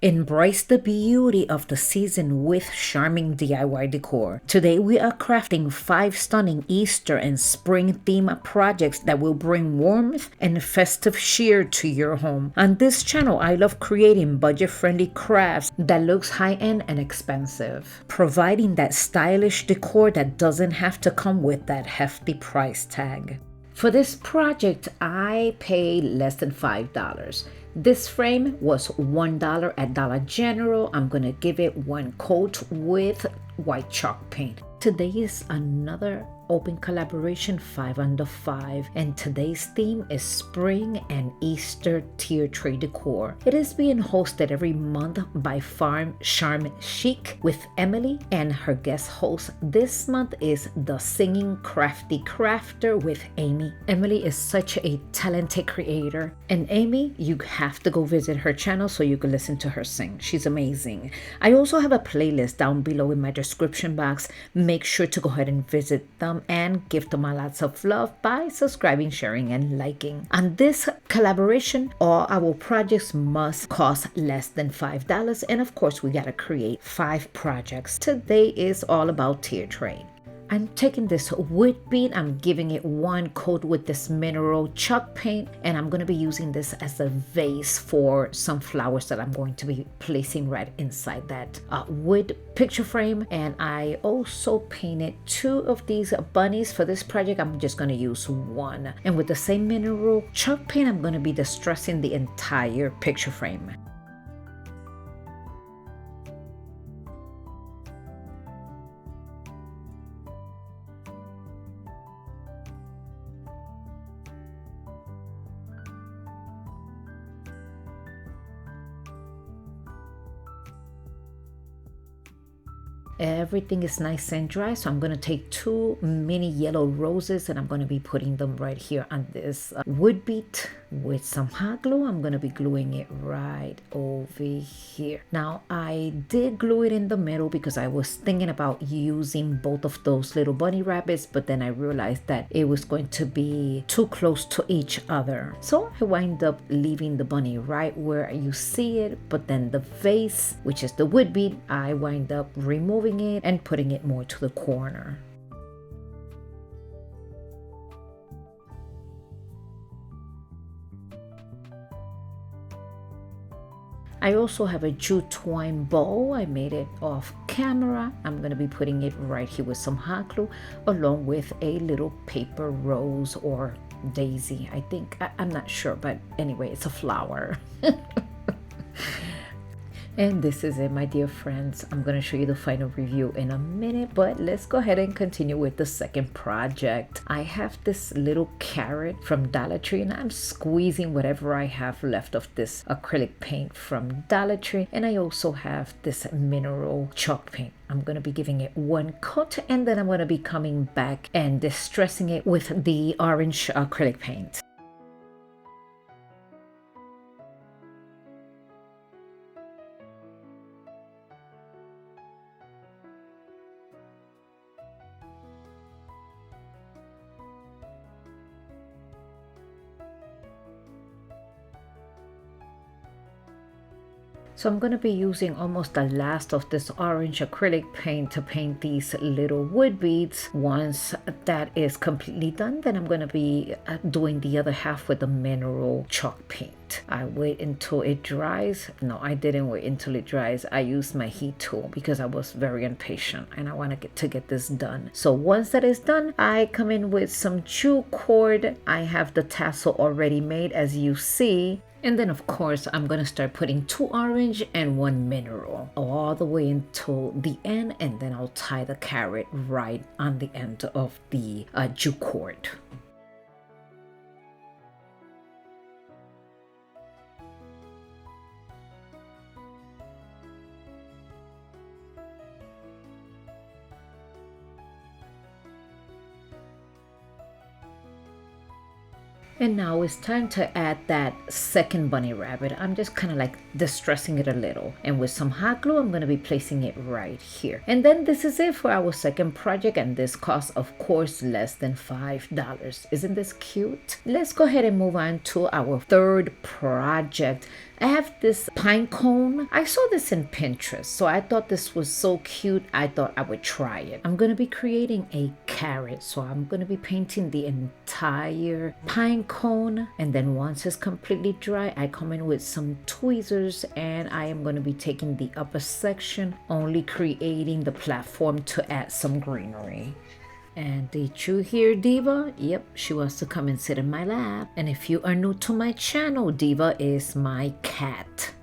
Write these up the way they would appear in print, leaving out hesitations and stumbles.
Embrace the beauty of the season with charming DIY decor. Today we are crafting 5 stunning Easter and spring theme projects that will bring warmth and festive cheer to your home. On this channel, I love creating budget-friendly crafts that looks high-end and expensive, providing that stylish decor that doesn't have to come with that hefty price tag. For this project, I paid less than $5. This frame was $1 at Dollar General. I'm gonna give it one coat with white chalk paint. Today is another open collaboration 5 under 5, and today's theme is spring and Easter tier tray decor. It is being hosted every month by Farm Charm Chic with Emily, and her guest host this month is the Singing Crafty Crafter with Amy. Emily is such a talented creator, and Amy, you have to go visit her channel so you can listen to her sing. She's amazing. I also have a playlist down below in my description box. Make sure to go ahead and visit them and give them a lots of love by subscribing, sharing, and liking. On this collaboration, all our projects must cost less than $5, and of course we gotta create 5 projects. Today is all about tier tray. I'm taking this wood bead, I'm giving it one coat with this mineral chalk paint, and I'm going to be using this as a vase for some flowers that I'm going to be placing right inside that wood picture frame. And I also painted 2 of these bunnies. For this project, I'm just going to use one. And with the same mineral chalk paint, I'm going to be distressing the entire picture frame. Everything is nice and dry, so I'm going to take 2 mini yellow roses and I'm going to be putting them right here on this wood bead with some hot glue. I'm going to be gluing it right over here. Now I did glue it in the middle because I was thinking about using both of those little bunny rabbits, but then I realized that it was going to be too close to each other, so I wind up leaving the bunny right where you see it, but then the vase, which is the wood bead, I wind up removing it and putting it more to the corner. I also have a jute twine bow. I made it off camera. I'm going to be putting it right here with some hot glue along with a little paper rose or daisy, I think. I'm not sure, but anyway, it's a flower. And this is it, my dear friends. I'm going to show you the final review in a minute, but let's go ahead and continue with the second project. I have this little carrot from Dollar Tree, and I'm squeezing whatever I have left of this acrylic paint from Dollar Tree. And I also have this mineral chalk paint. I'm going to be giving it one coat, and then I'm going to be coming back and distressing it with the orange acrylic paint. So I'm going to be using almost the last of this orange acrylic paint to paint these little wood beads. Once that is completely done, then I'm going to be doing the other half with the mineral chalk paint. I wait until it dries. No, I didn't wait until it dries. I used my heat tool because I was very impatient and I want to get this done. So once that is done, I come in with some jute cord. I have the tassel already made, as you see. And then of course I'm gonna start putting 2 orange and 1 mineral all the way until the end, and then I'll tie the carrot right on the end of the jute cord. And now it's time to add that second bunny rabbit. I'm just kind of like distressing it a little. And with some hot glue, I'm going to be placing it right here. And then this is it for our second project. And this costs, of course, less than $5. Isn't this cute? Let's go ahead and move on to our third project. I have this pine cone. I saw this in Pinterest, so I thought this was so cute. I thought I would try it. I'm going to be creating a carrot, so I'm going to be painting the entire pine cone, and then once it's completely dry, I come in with some tweezers and I am going to be taking the upper section, only creating the platform to add some greenery. And did you hear Diva? Yep, she wants to come and sit in my lap. And if you are new to my channel, Diva is my cat.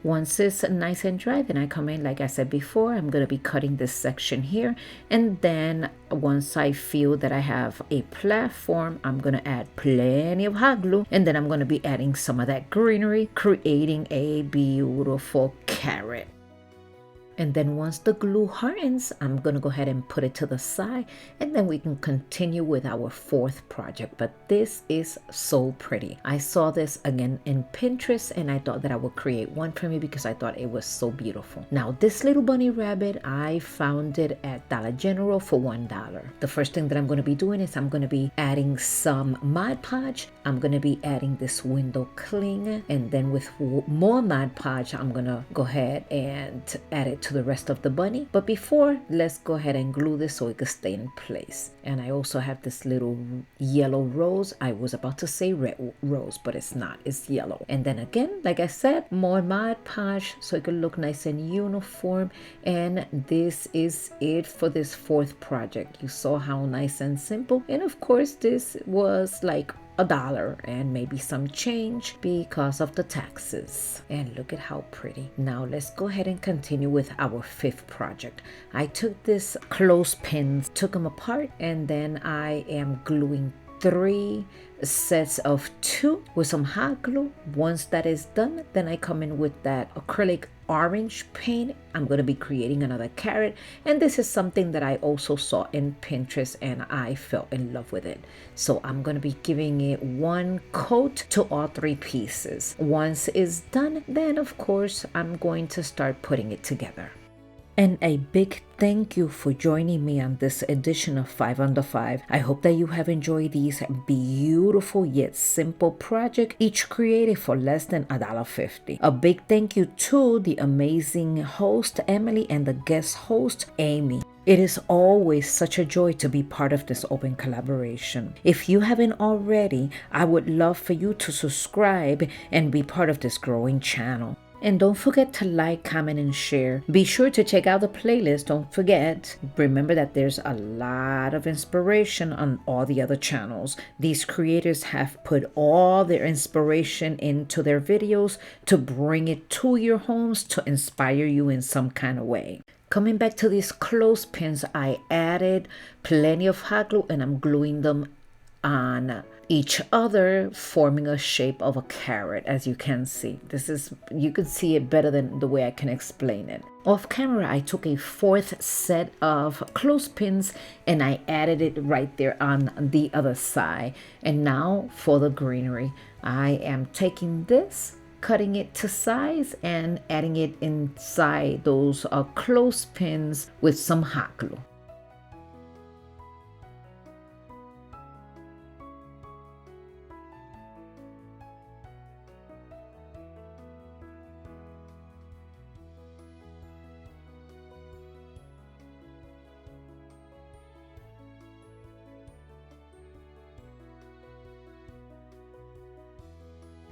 Once it's nice and dry, then I come in, like I said before, I'm going to be cutting this section here. And then once I feel that I have a platform, I'm going to add plenty of hot glue. And then I'm going to be adding some of that greenery, creating a beautiful carrot. And then once the glue hardens, I'm going to go ahead and put it to the side, and then we can continue with our fourth project. But this is so pretty. I saw this again in Pinterest and I thought that I would create one for me because I thought it was so beautiful. Now this little bunny rabbit, I found it at Dollar General for $1. The first thing that I'm going to be doing is I'm going to be adding some Mod Podge. I'm going to be adding this window cling, and then with more Mod Podge, I'm going to go ahead and add it to the rest of the bunny. But before, let's go ahead and glue this so it can stay in place. And I also have this little yellow rose. I was about to say red rose, but it's not, it's yellow. And then again, like I said, more Mod Podge so it can look nice and uniform. And this is it for this fourth project. You saw how nice and simple. And of course, this was like $1 and maybe some change because of the taxes. And look at how pretty. Now let's go ahead and continue with our fifth project. I took this clothespins, took them apart, and then I am gluing 3 sets of 2 with some hot glue. Once that is done, then I come in with that acrylic orange paint. I'm going to be creating another carrot, and this is something that I also saw in Pinterest and I fell in love with it. So I'm going to be giving it 1 coat to all 3 pieces. Once it's done, then of course I'm going to start putting it together. And a big thank you for joining me on this edition of 5 Under 5. I hope that you have enjoyed these beautiful yet simple projects, each created for less than $1.50. A big thank you to the amazing host Emily and the guest host Amy. It is always such a joy to be part of this open collaboration. If you haven't already, I would love for you to subscribe and be part of this growing channel. And don't forget to like, comment, and share. Be sure to check out the playlist. Don't forget. Remember that there's a lot of inspiration on all the other channels. These creators have put all their inspiration into their videos to bring it to your homes to inspire you in some kind of way. Coming back to these clothespins, I added plenty of hot glue and I'm gluing them on each other, forming a shape of a carrot. As you can see, you can see it better than the way I can explain it. Off camera, I took a 4th set of clothespins and I added it right there on the other side. And now for the greenery, I am taking this, cutting it to size and adding it inside those clothespins with some hot glue.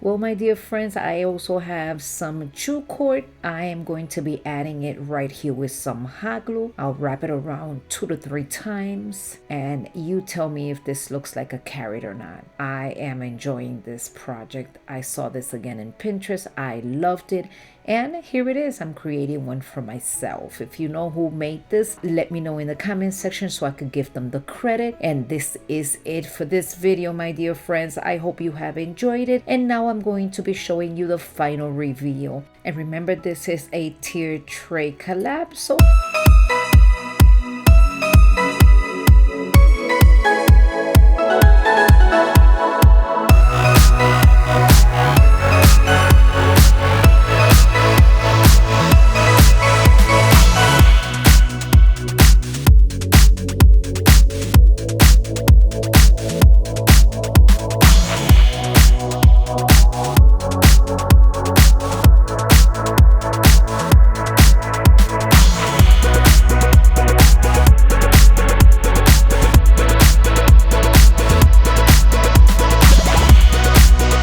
Well, my dear friends, I also have some jute cord. I am going to be adding it right here with some hot glue. I'll wrap it around 2 to 3 times and you tell me if this looks like a carrot or not. I am enjoying this project. I saw this again in Pinterest. I loved it. And here it is. I'm creating one for myself. If you know who made this, let me know in the comment section so I could give them the credit. And this is it for this video, my dear friends. I hope you have enjoyed it. And now I'm going to be showing you the final reveal. And remember, this is a tier tray collab. So